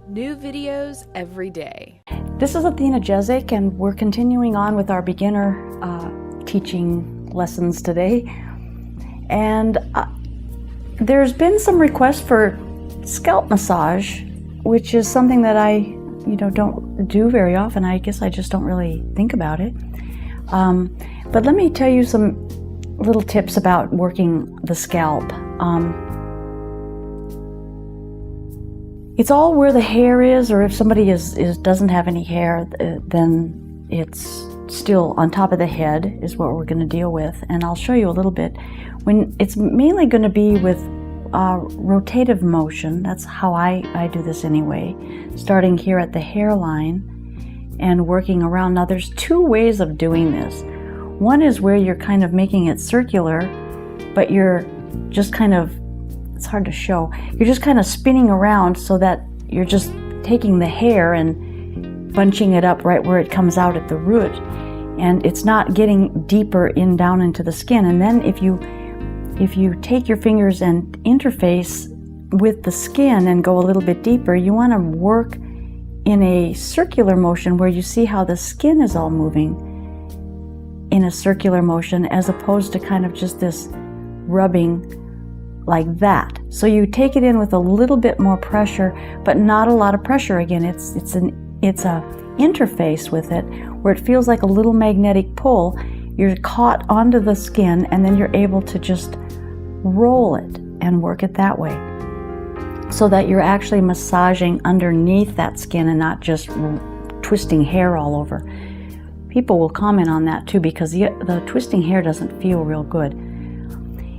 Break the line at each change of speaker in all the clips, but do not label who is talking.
New videos every day.
This is Athena Jezik, and we're continuing on with our beginner teaching lessons today. And there's been some requests for scalp massage, which is something that I don't do very often. I guess I just don't really think about it. But let me tell you some little tips about working the scalp. It's all where the hair is, or if somebody doesn't have any hair, then it's still on top of the head is what we're going to deal with. And I'll show you a little bit. When it's mainly going to be with rotative motion. That's how I do this anyway. Starting here at the hairline and working around. Now there's two ways of doing this. One is where you're kind of making it circular, but you're just kind of, it's hard to show, you're just kind of spinning around so that you're just taking the hair and bunching it up right where it comes out at the root, and it's not getting deeper down into the skin. And then if you take your fingers and interface with the skin and go a little bit deeper, you want to work in a circular motion where you see how the skin is all moving in a circular motion, as opposed to kind of just this rubbing like that. So you take it in with a little bit more pressure, but not a lot of pressure. Again, it's a interface with it where it feels like a little magnetic pull. You're caught onto the skin, and then you're able to just roll it and work it that way, so that you're actually massaging underneath that skin and not just twisting hair all over. People will comment on that too, because the twisting hair doesn't feel real good.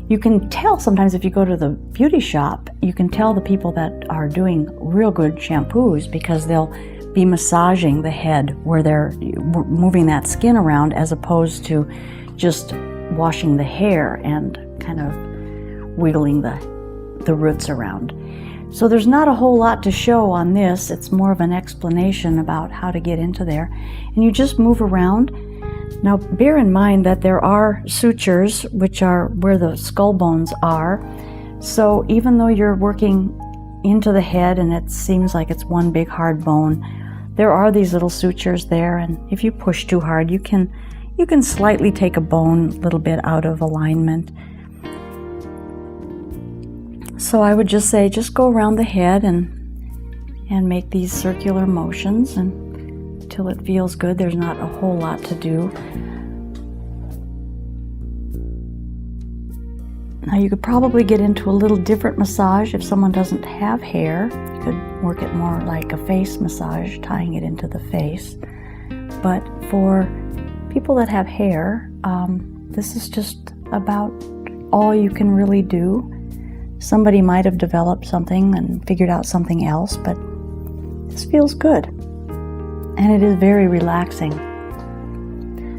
You can tell sometimes if you go to the beauty shop, you can tell the people that are doing real good shampoos, because they'll be massaging the head where they're moving that skin around, as opposed to just washing the hair and kind of wiggling the roots around. So there's not a whole lot to show on this. It's more of an explanation about how to get into there. And you just move around. Now bear in mind that there are sutures, which are where the skull bones are. So even though you're working into the head and it seems like it's one big hard bone, there are these little sutures there, and if you push too hard, you can slightly take a bone a little bit out of alignment. So I would just say, just go around the head and make these circular motions until it feels good. There's not a whole lot to do. Now you could probably get into a little different massage if someone doesn't have hair. You could work it more like a face massage, tying it into the face. But for people that have hair, this is just about all you can really do. Somebody might have developed something and figured out something else, but this feels good. And it is very relaxing.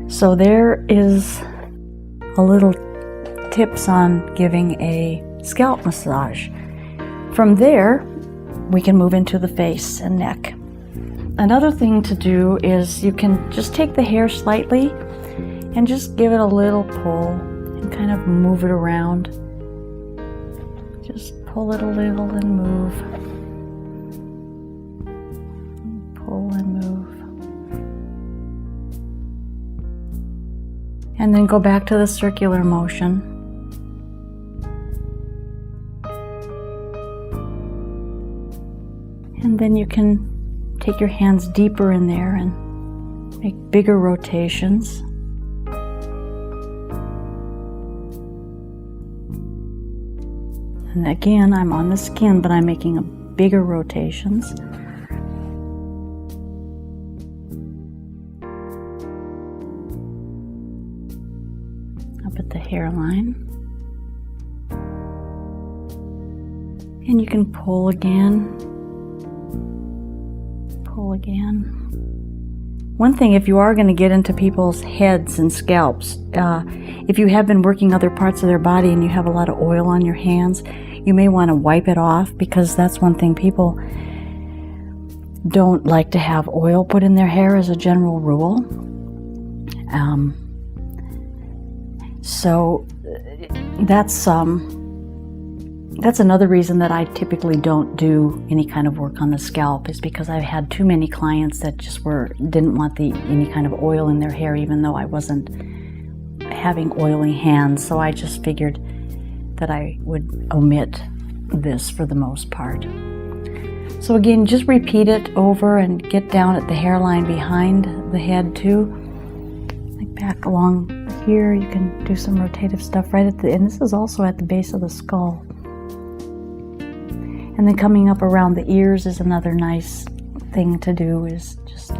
So there is a little tips on giving a scalp massage. From there, we can move into the face and neck. Another thing to do is you can just take the hair slightly and just give it a little pull and kind of move it around. Just pull it a little and move. Pull and move. And then go back to the circular motion. And then you can take your hands deeper in there and make bigger rotations. And again, I'm on the skin, but I'm making bigger rotations. Up at the hairline. And you can pull again. Pull again. One thing, if you are going to get into people's heads and scalps, if you have been working other parts of their body and you have a lot of oil on your hands, you may want to wipe it off, because that's one thing people don't like to have oil put in their hair as a general rule. So that's That's another reason that I typically don't do any kind of work on the scalp, is because I've had too many clients that just didn't want any kind of oil in their hair, even though I wasn't having oily hands. So I just figured that I would omit this for the most part. So again, just repeat it over and get down at the hairline behind the head too. Like back along here, you can do some rotative stuff right at the end. This is also at the base of the skull. And then coming up around the ears is another nice thing to do, is just,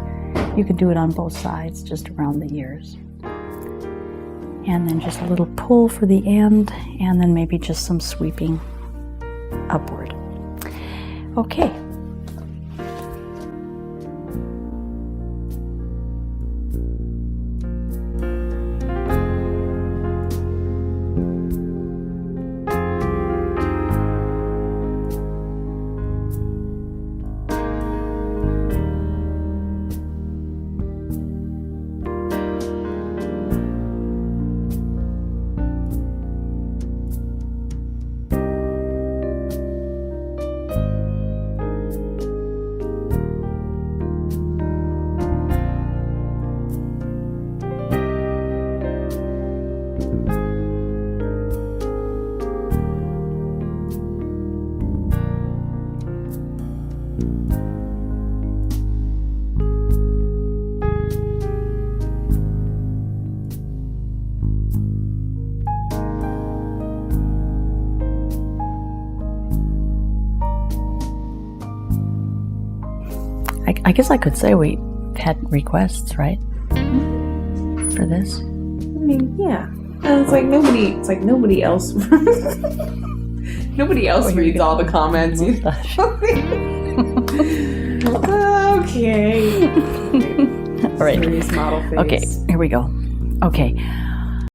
you can do it on both sides, just around the ears. And then just a little pull for the end, and then maybe just some sweeping upward. Okay. I guess I could say we've had requests, right? For this?
I mean, yeah. And it's like nobody else nobody else reads all the comments. Okay.
All right.
Serious model face.
Okay, here we go. Okay.